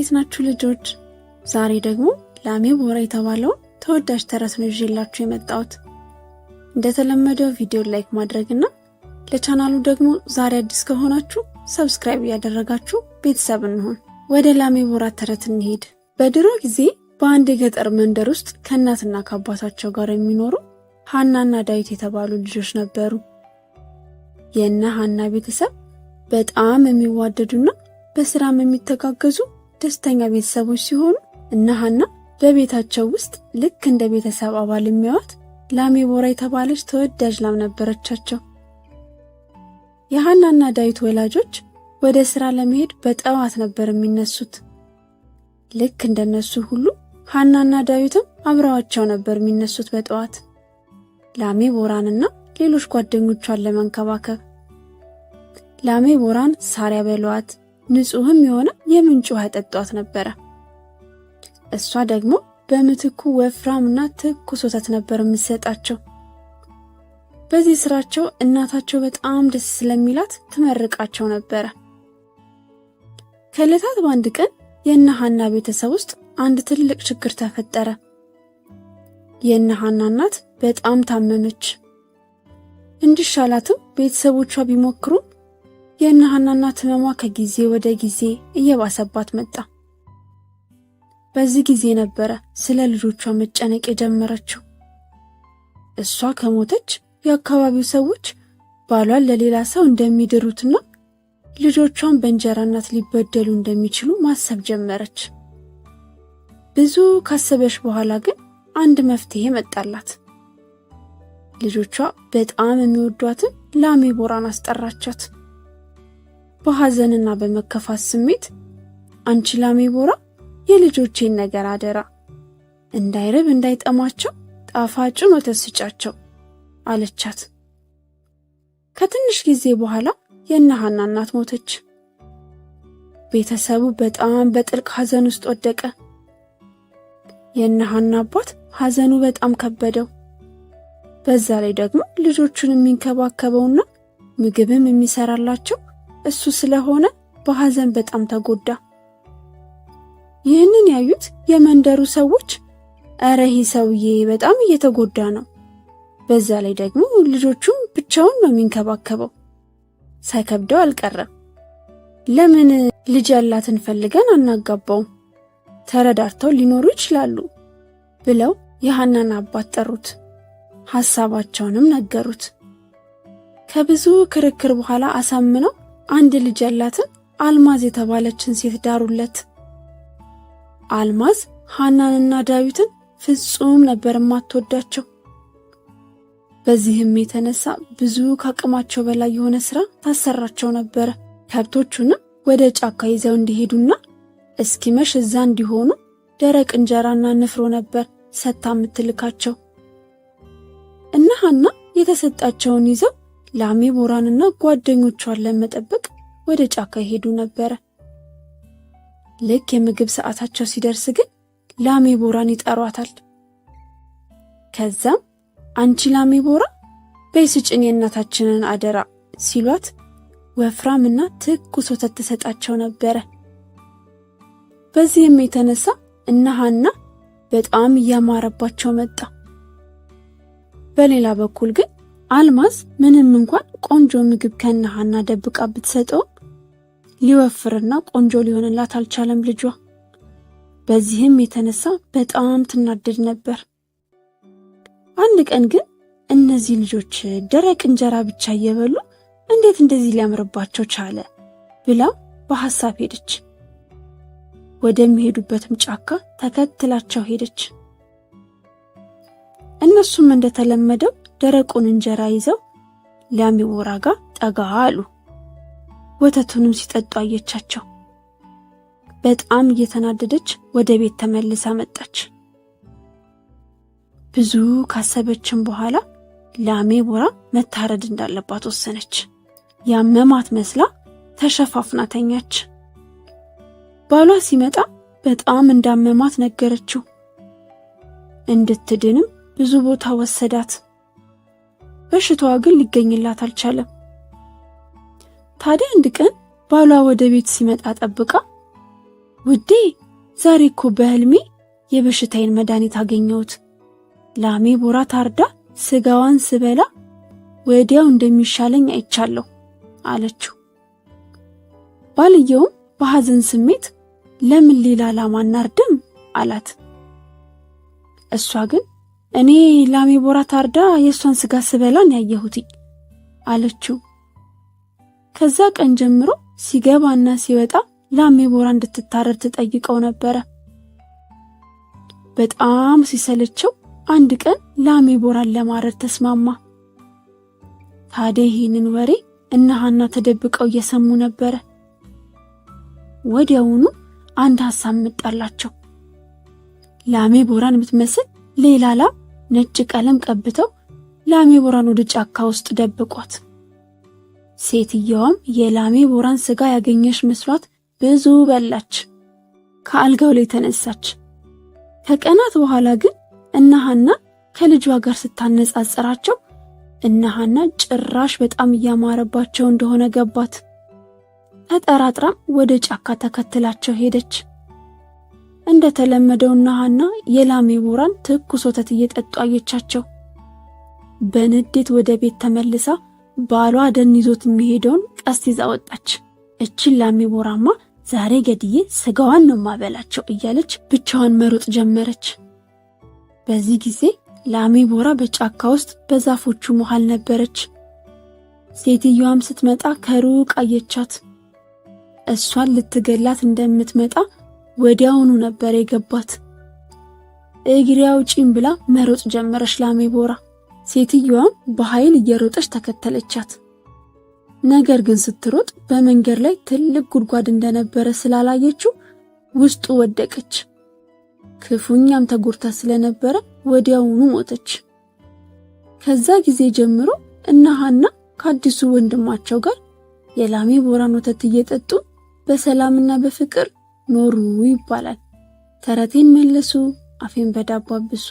እንዴት ናችሁ ልጆች? ዛሬ ደግሞ ላሜ ቦራ የተባለው ተወዳጅ ተረት ነው ይዤላችሁ የመጣሁት። እንደተለመደው ቪዲዮ ላይክ ማድረግና ለቻናሉ ደግሞ ዛሬ አዲስ ከሆናችሁ ሰብስክራይብ ያደረጋችሁ ቤተሰብ እንሁን። ወደ ላሜ ቦራ ተረት እንሄድ። በድሮ ጊዜ በአንድ የገጠር መንደር ውስጥ ከእናትና ከአባታቸው ጋር የሚኖሩ ሐናና ዳዊት የተባሉ ልጆች ነበሩ። የእነ ሐና ቤተሰብ በጣም የሚዋደዱና በስራም የሚተጋገዙ ደስተኛ ቤተሰቦች ሲሆኑ እነ ሐና በቤታቸው ውስጥ ልክ እንደ ቤተሰብ አባል የሚያዩት ላሜ ቦራ የተባለች ተወዳጅ ላም ነበረቻቸው። የሐናና ዳዊት ወላጆች ወደ ስራ ለመሄድ በጠዋት ነበር የሚነሱት። ልክ እንደነሱ ሁሉ ሐናና ዳዊትም አብረዋቸው ነበር የሚነሱት በጠዋት ላሜ ቦራንና ሌሎች ጓደኞቿን ለመንከባከብ። ላሜ ቦራን ሳር ያበሏት፣ ንጹህም የሆነ የምንጭ ውሃ ያጠጧት ነበረ። እሷ ደግሞ በምትኩ ወፍራምና ትኩስ ወተት ነበር የምትሰጣቸው። በዚህ ስራቸው እናታቸው በጣም ደስ ስለሚላት ትመርቃቸው ነበረ። ከዕለታት በአንድ ቀን የእነ ሐና ቤተሰብ ውስጥ አንድ ትልቅ ችግር ተፈጠረ። የእነ ሐና እናት በጣም ታመመች። እንዲሻላትም ቤተሰቦቿ ቢሞክሩም የእነ ሐና እናት ህመሟ ከጊዜ ወደ ጊዜ እየባሰባት መጣ። በዚህ ጊዜ ነበረ ስለ ልጆቿ መጨነቅ የጀመረችው። እሷ ከሞተች የአካባቢው ሰዎች ባሏን ለሌላ ሰው እንደሚድሩትና ልጆቿን በእንጀራ እናት ሊበደሉ እንደሚችሉ ማሰብ ጀመረች። ብዙ ካሰበች በኋላ ግን አንድ መፍትሄ መጣላት። ልጆቿ በጣም የሚወዷትን ላሜ ቦራን አስጠራቻት። በሐዘንና በመከፋት ስሜት አንቺ ላሜ ቦራ የልጆቼን ነገር አደራ፣ እንዳይርብ እንዳይጠማቸው ጣፋጩን ወተት ስጫቸው አለቻት። ከትንሽ ጊዜ በኋላ የእነ ሐና እናት ሞተች። ቤተሰቡ በጣም በጥልቅ ሐዘን ውስጥ ወደቀ። የእነ ሐና አባት ሐዘኑ በጣም ከበደው። በዛ ላይ ደግሞ ልጆቹን የሚንከባከበውና ምግብም የሚሰራላቸው እሱ ስለሆነ በሐዘን በጣም ተጎዳ። ይህንን ያዩት የመንደሩ ሰዎች እረ ይህ ሰውዬ በጣም እየተጎዳ ነው፣ በዛ ላይ ደግሞ ልጆቹን ብቻውን ነው የሚንከባከበው፣ ሳይከብደው አልቀረም፣ ለምን ልጅ ያላትን ፈልገን አናጋባውም፣ ተረዳርተው ሊኖሩ ይችላሉ ብለው የሐናን አባት ጠሩት። ሐሳባቸውንም ነገሩት። ከብዙ ክርክር በኋላ አሳምነው አንድ ልጅ ያላትን አልማዝ የተባለችን ሴት ዳሩለት። አልማዝ ሐናንና ዳዊትን ፍጹም ነበር የማትወዳቸው። በዚህም የተነሳ ብዙ ከአቅማቸው በላይ የሆነ ስራ ታሰራቸው ነበረ። ከብቶቹንም ወደ ጫካ ይዘው እንዲሄዱና እስኪመሽ እዛ እንዲሆኑ ደረቅ እንጀራና ንፍሮ ነበር ሰታ የምትልካቸው። እነ ሐና የተሰጣቸውን ይዘው ላሜ ቦራንና ጓደኞቿን ለመጠበቅ ወደ ጫካ ይሄዱ ነበረ። ልክ የምግብ ሰዓታቸው ሲደርስ ግን ላሜ ቦራን ይጠሯታል። ከዛም አንቺ ላሜ ቦራ በይ ስጭን የእናታችንን አደራ ሲሏት ወፍራምና ትኩስ ወተት ተሰጣቸው ነበረ። በዚህም የተነሳ እነ ሐና በጣም እያማረባቸው መጣ። በሌላ በኩል ግን አልማዝ ምንም እንኳን ቆንጆ ምግብ ከእነ ሐና ደብቃ ብትሰጠው ሊወፍርና ቆንጆ ሊሆንላት አልቻለም ልጇ። በዚህም የተነሳ በጣም ትናደድ ነበር። አንድ ቀን ግን እነዚህ ልጆች ደረቅ እንጀራ ብቻ እየበሉ እንዴት እንደዚህ ሊያምርባቸው ቻለ ብላ በሐሳብ ሄደች። ወደሚሄዱበትም ጫካ ተከትላቸው ሄደች። እነሱም እንደተለመደው ደረቁን እንጀራ ይዘው ላሜ ቦራ ጋር ጠጋ አሉ። ወተቱንም ሲጠጡ አየቻቸው። በጣም እየተናደደች ወደ ቤት ተመልሳ መጣች። ብዙ ካሰበችም በኋላ ላሜ ቦራ መታረድ እንዳለባት ወሰነች። ያመማት መስላ ተሸፋፍና ተኛች። ባሏ ሲመጣ በጣም እንዳመማት ነገረችው። እንድትድንም ብዙ ቦታ ወሰዳት። በሽታዋ ግን ሊገኝላት አልቻለም። ታዲያ አንድ ቀን ባሏ ወደ ቤት ሲመጣ ጠብቃ ውዴ ዛሬ እኮ በህልሜ የበሽታዬን መድኃኒት አገኘሁት። ላሜ ቦራ ታርዳ ስጋዋን ስበላ ወዲያው እንደሚሻለኝ አይቻለሁ አለችው። ባልየውም በሐዘን ስሜት ለምን ሌላ ላም አናርድም አላት። እሷ ግን እኔ ላሜ ቦራ ታርዳ የእሷን ስጋ ስበላን ያየሁት አለችው። ከዛ ቀን ጀምሮ ሲገባና ሲወጣ ላሜ ቦራ እንድትታረድ ትጠይቀው ነበረ። በጣም ሲሰለቸው አንድ ቀን ላሜ ቦራን ለማረድ ተስማማ። ታዲያ ይህንን ወሬ እነ ሐና ተደብቀው እየሰሙ ነበረ። ወዲያውኑ አንድ ሐሳብ መጣላቸው። ላሜ ቦራን የምትመስል ሌላ ላም ነጭ ቀለም ቀብተው ላሜ ቦራን ወደ ጫካ ውስጥ ደብቋት። ሴትየዋም የላሜ ቦራን ስጋ ያገኘች መስሏት ብዙ በላች። ከአልጋው ላይ ተነሳች። ከቀናት በኋላ ግን እነ ሐና ከልጇ ጋር ስታነጻጽራቸው እነ ሐና ጭራሽ በጣም እያማረባቸው እንደሆነ ገባት። ተጠራጥራም ወደ ጫካ ተከትላቸው ሄደች። እንደተለመደው እነ ሐና የላሜ ቦራን ትኩስ ወተት እየጠጡ አየቻቸው። በንዴት ወደ ቤት ተመልሳ ባሏ ደን ይዞት የሚሄደውን ቀስት ይዛ ወጣች። እችን ላሜ ቦራማ ዛሬ ገድዬ ስጋዋን ነው ማበላቸው እያለች ብቻዋን መሮጥ ጀመረች። በዚህ ጊዜ ላሜ ቦራ በጫካ ውስጥ በዛፎቹ መሃል ነበረች። ሴትየዋም ስትመጣ ከሩቅ አየቻት። እሷን ልትገላት እንደምትመጣ ወዲያውኑ ነበር የገባት። እግሬ አውጪኝ ብላ መሮጥ ጀመረች ላሜ ቦራ። ሴትየዋም በኃይል እየሮጠች ተከተለቻት። ነገር ግን ስትሮጥ በመንገድ ላይ ትልቅ ጉድጓድ እንደነበረ ስላላየችው ውስጡ ወደቀች። ክፉኛም ተጎድታ ስለነበረ ወዲያውኑ ሞተች። ከዛ ጊዜ ጀምሮ እነ ሐና ከአዲሱ ወንድማቸው ጋር የላሜ ቦራን ወተት እየጠጡ በሰላምና በፍቅር ኖሩ ይባላል። ተረቴን መለሱ፣ አፌን በዳቦ አብሱ።